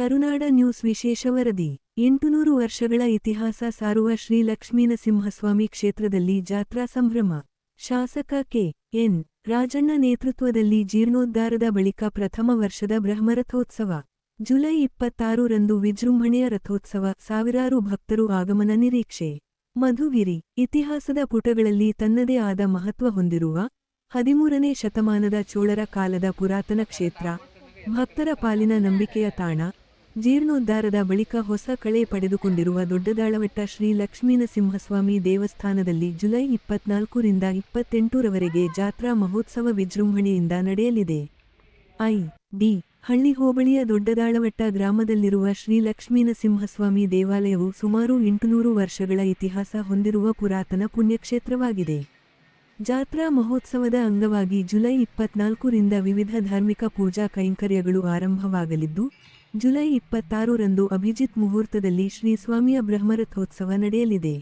ಕರುನಾಡ news ವಿಶೇಷ ವರದಿ 800 ವರ್ಷಗಳ ಇತಿಹಾಸ ಸಾರುವ ಶ್ರೀ ಲಕ್ಷ್ಮೀನರಸಿಂಹಸ್ವಾಮಿ ಕ್ಷೇತ್ರದಲ್ಲಿ ಜಾತ್ರಾ ಸಂಭ್ರಮ. ಶಾಸಕ ಕೆ. ಎನ್. ರಾಜಣ್ಣ ನೇತೃತ್ವದಲ್ಲಿ ಜೀರ್ಣೋದ್ಧಾರದ ಬಳಿಕ ಪ್ರಥಮ ವರ್ಷದ ಬ್ರಹ್ಮರಥೋತ್ಸವ. ಜುಲೈ 26 ರಂದು ವಿಜೃಂಭಣೆಯ ರಥೋತ್ಸವ, ಸಾವಿರಾರು ಭಕ್ತರು ಆಗಮನ ನಿರೀಕ್ಷೆ. ಮಧುಗಿರಿ ಇತಿಹಾಸದ ಪುಟಗಳಲ್ಲಿ ತನ್ನದೇ ಆದ ಮಹತ್ವ ಹೊಂದಿರುವ 13ನೇ ಶತಮಾನದ ಚೋಳರ ಕಾಲದ ಪುರಾತನ ಕ್ಷೇತ್ರ, ಭಕ್ತರ ಪಾಲಿನ ನಂಬಿಕೆಯ ತಾಣ. ಜೀರ್ಣೋದ್ಧಾರದ ಬಳಿಕ ಹೊಸ ಕಳೆ ಪಡೆದುಕೊಂಡಿರುವ ದೊಡ್ಡದಾಳವಟ್ಟ ಶ್ರೀ ಲಕ್ಷ್ಮೀನರಸಿಂಹಸ್ವಾಮಿ ದೇವಸ್ಥಾನದಲ್ಲಿ ಜುಲೈ 24 ರಿಂದ 28 ರವರೆಗೆ ಜಾತ್ರಾ ಮಹೋತ್ಸವ ವಿಜೃಂಭಣೆಯಿಂದ ನಡೆಯಲಿದೆ. ಐ. ಡಿ. ಹಳ್ಳಿ ಹೋಬಳಿಯ ದೊಡ್ಡದಾಳವಟ್ಟ ಗ್ರಾಮದಲ್ಲಿರುವ ಶ್ರೀ ಲಕ್ಷ್ಮೀನರಸಿಂಹಸ್ವಾಮಿ ದೇವಾಲಯವು ಸುಮಾರು 800 ವರ್ಷಗಳ ಇತಿಹಾಸ ಹೊಂದಿರುವ ಪುರಾತನ ಪುಣ್ಯಕ್ಷೇತ್ರವಾಗಿದೆ. ಜಾತ್ರಾ ಮಹೋತ್ಸವದ ಅಂಗವಾಗಿ ಜುಲೈ 24 ರಿಂದ ವಿವಿಧ ಧಾರ್ಮಿಕ ಪೂಜಾ ಕೈಂಕರ್ಯಗಳು ಆರಂಭವಾಗಲಿದ್ದು, ಜುಲೈ 26 ರಂದು ಅಭಿಜಿತ್ ಮುಹೂರ್ತದಲ್ಲಿ ಶ್ರೀ ಸ್ವಾಮಿಯ ಬ್ರಹ್ಮರಥೋತ್ಸವ ನಡೆಯಲಿದೆ.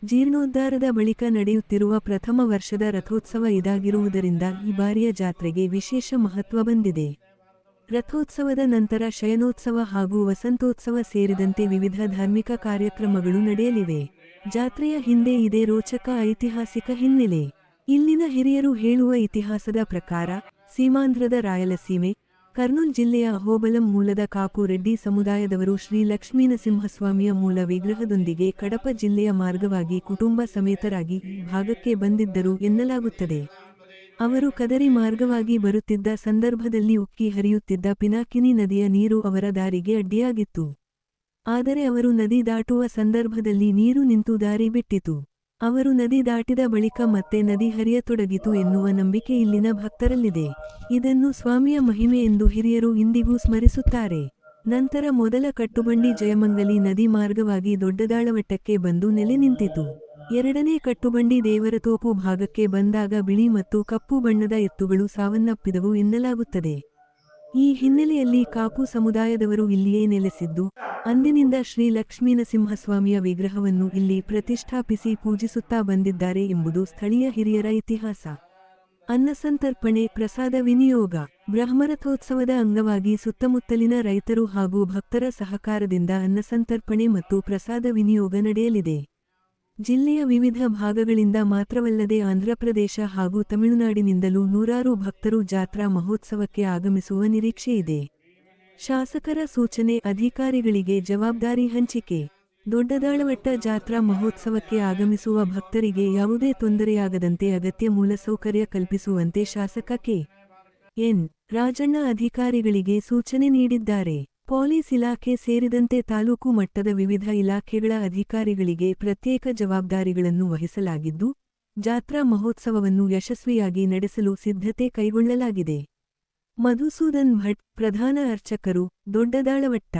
ಜೀರ್ಣೋದ್ಧಾರದ ಬಳಿಕ ನಡೆಯುತ್ತಿರುವ ಪ್ರಥಮ ವರ್ಷದ ರಥೋತ್ಸವ ಇದಾಗಿರುವುದರಿಂದ ಈ ಬಾರಿಯ ಜಾತ್ರೆಗೆ ವಿಶೇಷ ಮಹತ್ವ ಬಂದಿದೆ. ರಥೋತ್ಸವದ ನಂತರ ಶಯನೋತ್ಸವ ಹಾಗೂ ವಸಂತೋತ್ಸವ ಸೇರಿದಂತೆ ವಿವಿಧ ಧಾರ್ಮಿಕ ಕಾರ್ಯಕ್ರಮಗಳು ನಡೆಯಲಿವೆ. ಜಾತ್ರೆಯ ಹಿಂದೆ ಇದೆ ರೋಚಕ ಐತಿಹಾಸಿಕ ಹಿನ್ನೆಲೆ. ಇಲ್ಲಿನ ಹಿರಿಯರು ಹೇಳುವ ಇತಿಹಾಸದ ಪ್ರಕಾರ, ಸೀಮಾಂಧ್ರದ ರಾಯಲಸೀಮೆ, ಕರ್ನೂಲ್ ಜಿಲ್ಲೆಯ ಅಹೋಬಲಂ ಮೂಲದ ಕಾಪು ರೆಡ್ಡಿ ಸಮುದಾಯದವರು ಶ್ರೀ ಲಕ್ಷ್ಮೀನರಸಿಂಹಸ್ವಾಮಿಯ ಮೂಲ ವಿಗ್ರಹದೊಂದಿಗೆ ಕಡಪ ಜಿಲ್ಲೆಯ ಮಾರ್ಗವಾಗಿ ಕುಟುಂಬ ಸಮೇತರಾಗಿ ಈ ಭಾಗಕ್ಕೆ ಬಂದಿದ್ದರು ಎನ್ನಲಾಗುತ್ತದೆ. ಅವರು ಕದರಿ ಮಾರ್ಗವಾಗಿ ಬರುತ್ತಿದ್ದ ಸಂದರ್ಭದಲ್ಲಿ ಉಕ್ಕಿ ಹರಿಯುತ್ತಿದ್ದ ಪಿನಾಕಿನಿ ನದಿಯ ನೀರು ಅವರ ದಾರಿಗೆ ಅಡ್ಡಿಯಾಗಿತ್ತು. ಆದರೆ ಅವರು ನದಿ ದಾಟುವ ಸಂದರ್ಭದಲ್ಲಿ ನೀರು ನಿಂತು ದಾರಿ ಬಿಟ್ಟಿತು. ಅವರು ನದಿ ದಾಟಿದ ಬಳಿಕ ಮತ್ತೆ ನದಿ ಹರಿಯತೊಡಗಿತು ಎನ್ನುವ ನಂಬಿಕೆ ಇಲ್ಲಿನ ಭಕ್ತರಲ್ಲಿದೆ. ಇದನ್ನು ಸ್ವಾಮಿಯ ಮಹಿಮೆ ಎಂದು ಹಿರಿಯರು ಇಂದಿಗೂ ಸ್ಮರಿಸುತ್ತಾರೆ. ನಂತರ ಮೊದಲ ಕಟ್ಟುಬಂಡಿ ಜಯಮಂಗಲಿ ನದಿ ಮಾರ್ಗವಾಗಿ ದೊಡ್ಡದಾಳವಟ್ಟಕ್ಕೆ ಬಂದು ನೆಲೆ ನಿಂತಿತು. ಎರಡನೇ ಕಟ್ಟುಬಂಡಿ ದೇವರತೋಪು ಭಾಗಕ್ಕೆ ಬಂದಾಗ ಬಿಳಿ ಮತ್ತು ಕಪ್ಪು ಬಣ್ಣದ ಎತ್ತುಗಳು ಸಾವನ್ನಪ್ಪಿದವು ಎನ್ನಲಾಗುತ್ತದೆ. ಈ ಹಿನ್ನೆಲೆಯಲ್ಲಿ ಕಾಪು ಸಮುದಾಯದವರು ಇಲ್ಲಿಯೇ ನೆಲೆಸಿದ್ದು, ಅಂದಿನಿಂದ ಶ್ರೀ ಲಕ್ಷ್ಮೀನರಸಿಂಹಸ್ವಾಮಿಯ ವಿಗ್ರಹವನ್ನು ಇಲ್ಲಿ ಪ್ರತಿಷ್ಠಾಪಿಸಿ ಪೂಜಿಸುತ್ತಾ ಬಂದಿದ್ದಾರೆ ಎಂಬುದು ಸ್ಥಳೀಯ ಹಿರಿಯರ ಇತಿಹಾಸ. ಅನ್ನಸಂತರ್ಪಣೆ, ಪ್ರಸಾದ ವಿನಿಯೋಗ. ಬ್ರಹ್ಮರಥೋತ್ಸವದ ಅಂಗವಾಗಿ ಸುತ್ತಮುತ್ತಲಿನ ರೈತರು ಹಾಗೂ ಭಕ್ತರ ಸಹಕಾರದಿಂದ ಅನ್ನಸಂತರ್ಪಣೆ ಮತ್ತು ಪ್ರಸಾದ ವಿನಿಯೋಗ ನಡೆಯಲಿದೆ. ಜಿಲ್ಲೆಯ ವಿವಿಧ ಭಾಗಗಳಿಂದ ಮಾತ್ರವಲ್ಲದೆ ಆಂಧ್ರಪ್ರದೇಶ ಹಾಗೂ ತಮಿಳುನಾಡಿನಿಂದಲೂ ನೂರಾರು ಭಕ್ತರು ಜಾತ್ರಾ ಮಹೋತ್ಸವಕ್ಕೆ ಆಗಮಿಸುವ ನಿರೀಕ್ಷೆಯಿದೆ. ಶಾಸಕರ ಸೂಚನೆ, ಅಧಿಕಾರಿಗಳಿಗೆ ಜವಾಬ್ದಾರಿ ಹಂಚಿಕೆ. ದೊಡ್ಡದಾಳವಟ್ಟ ಜಾತ್ರಾ ಮಹೋತ್ಸವಕ್ಕೆ ಆಗಮಿಸುವ ಭಕ್ತರಿಗೆ ಯಾವುದೇ ತೊಂದರೆಯಾಗದಂತೆ ಅಗತ್ಯ ಮೂಲಸೌಕರ್ಯ ಕಲ್ಪಿಸುವಂತೆ ಶಾಸಕ ಕೆ. ಎನ್. ರಾಜಣ್ಣ ಅಧಿಕಾರಿಗಳಿಗೆ ಸೂಚನೆ ನೀಡಿದ್ದಾರೆ. ಪೊಲೀಸ್ ಇಲಾಖೆ ಸೇರಿದಂತೆ ತಾಲೂಕು ಮಟ್ಟದ ವಿವಿಧ ಇಲಾಖೆಗಳ ಅಧಿಕಾರಿಗಳಿಗೆ ಪ್ರತ್ಯೇಕ ಜವಾಬ್ದಾರಿಗಳನ್ನು ವಹಿಸಲಾಗಿದ್ದು, ಜಾತ್ರಾ ಮಹೋತ್ಸವವನ್ನು ಯಶಸ್ವಿಯಾಗಿ ನಡೆಸಲು ಸಿದ್ಧತೆ ಕೈಗೊಳ್ಳಲಾಗಿದೆ. ಮಧುಸೂದನ್ ಭಟ್, ಪ್ರಧಾನ ಅರ್ಚಕರು, ದೊಡ್ಡದಾಳವಟ್ಟ.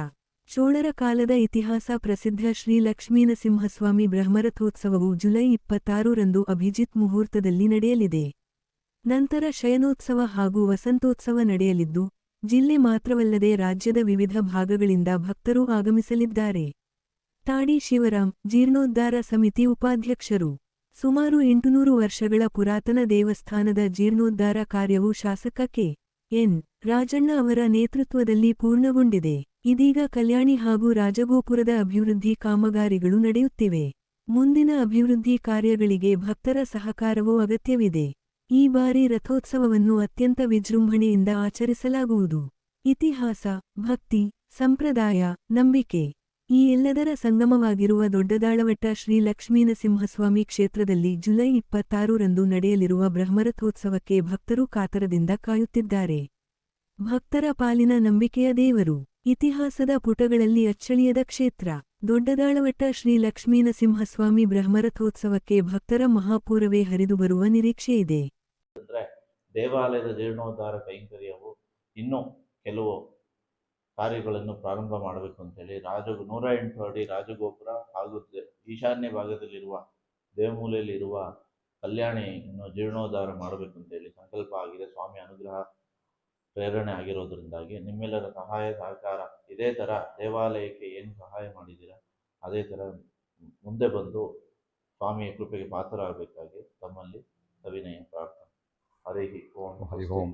ಚೋಳರ ಕಾಲದ ಇತಿಹಾಸ ಪ್ರಸಿದ್ಧ ಶ್ರೀ ಲಕ್ಷ್ಮೀನರಸಿಂಹಸ್ವಾಮಿ ಬ್ರಹ್ಮರಥೋತ್ಸವವು ಜುಲೈ 26 ರಂದು ಅಭಿಜಿತ್ ಮುಹೂರ್ತದಲ್ಲಿ ನಡೆಯಲಿದೆ. ನಂತರ ಶಯನೋತ್ಸವ ಹಾಗೂ ವಸಂತೋತ್ಸವ ನಡೆಯಲಿದ್ದು, ಜಿಲ್ಲೆ ಮಾತ್ರವಲ್ಲದೆ ರಾಜ್ಯದ ವಿವಿಧ ಭಾಗಗಳಿಂದ ಭಕ್ತರು ಆಗಮಿಸಲಿದ್ದಾರೆ. ತಾಡಿ ಶಿವರಾಮ್, ಜೀರ್ಣೋದ್ಧಾರ ಸಮಿತಿ ಉಪಾಧ್ಯಕ್ಷರು. ಸುಮಾರು 800 ವರ್ಷಗಳ ಪುರಾತನ ದೇವಸ್ಥಾನದ ಜೀರ್ಣೋದ್ಧಾರ ಕಾರ್ಯವು ಶಾಸಕ ಕೆ. ಎನ್. ರಾಜಣ್ಣ ಅವರ ನೇತೃತ್ವದಲ್ಲಿ ಪೂರ್ಣಗೊಂಡಿದೆ. ಇದೀಗ ಕಲ್ಯಾಣಿ ಹಾಗೂ ರಾಜಗೋಪುರದ ಅಭಿವೃದ್ಧಿ ಕಾಮಗಾರಿಗಳು ನಡೆಯುತ್ತಿವೆ. ಮುಂದಿನ ಅಭಿವೃದ್ಧಿ ಕಾರ್ಯಗಳಿಗೆ ಭಕ್ತರ ಸಹಕಾರವೂ ಅಗತ್ಯವಿದೆ. ಈ ಬಾರಿ ರಥೋತ್ಸವವನ್ನು ಅತ್ಯಂತ ವಿಜೃಂಭಣೆಯಿಂದ ಆಚರಿಸಲಾಗುವುದು. ಇತಿಹಾಸ, ಭಕ್ತಿ, ಸಂಪ್ರದಾಯ, ನಂಬಿಕೆ ಈ ಎಲ್ಲದರ ಸಂಗಮವಾಗಿರುವ ದೊಡ್ಡದಾಳವಟ್ಟ ಶ್ರೀ ಲಕ್ಷ್ಮೀನರಸಿಂಹಸ್ವಾಮಿ ಕ್ಷೇತ್ರದಲ್ಲಿ ಜುಲೈ 26 ರಂದು ನಡೆಯಲಿರುವ ಬ್ರಹ್ಮರಥೋತ್ಸವಕ್ಕೆ ಭಕ್ತರು ಕಾತರದಿಂದ ಕಾಯುತ್ತಿದ್ದಾರೆ. ಭಕ್ತರ ಪಾಲಿನ ನಂಬಿಕೆಯ ದೇವರು, ಇತಿಹಾಸದ ಪುಟಗಳಲ್ಲಿ ಅಚ್ಚಳಿಯದ ಕ್ಷೇತ್ರ ದೊಡ್ಡದಾಳವಟ್ಟ ಶ್ರೀ ಲಕ್ಷ್ಮೀನರಸಿಂಹಸ್ವಾಮಿ ಬ್ರಹ್ಮರಥೋತ್ಸವಕ್ಕೆ ಭಕ್ತರ ಮಹಾಪೂರವೇ ಹರಿದು ಬರುವ ನಿರೀಕ್ಷೆಯಿದೆ. ದೇವಾಲಯದ ಜೀರ್ಣೋದ್ಧಾರ ಕೈಂಕರ್ಯವು ಇನ್ನೂ ಕೆಲವು ಕಾರ್ಯಗಳನ್ನು ಪ್ರಾರಂಭ ಮಾಡಬೇಕು ಅಂತೇಳಿ 108 ಅಡಿ ರಾಜಗೋಪುರ ಹಾಗೂ ಈಶಾನ್ಯ ಭಾಗದಲ್ಲಿರುವ ದೇವಮೂಲೆಯಲ್ಲಿರುವ ಕಲ್ಯಾಣಿಯನ್ನು ಜೀರ್ಣೋದ್ಧಾರ ಮಾಡಬೇಕು ಅಂತೇಳಿ ಸಂಕಲ್ಪ ಆಗಿದೆ. ಸ್ವಾಮಿ ಅನುಗ್ರಹ ಪ್ರೇರಣೆ ಆಗಿರೋದ್ರಿಂದಾಗಿ ನಿಮ್ಮೆಲ್ಲರ ಸಹಾಯ ಸಹಕಾರ, ಇದೇ ಥರ ದೇವಾಲಯಕ್ಕೆ ಏನು ಸಹಾಯ ಮಾಡಿದ್ದೀರಾ ಅದೇ ಥರ ಮುಂದೆ ಬಂದು ಸ್ವಾಮಿಯ ಕೃಪೆಗೆ ಪಾತ್ರರಾಗಬೇಕಾಗಿ ತಮ್ಮಲ್ಲಿ ಸವಿನಯ ಪ್ರಾರ್ಥನೆ. ಹರಿ ಓಂ.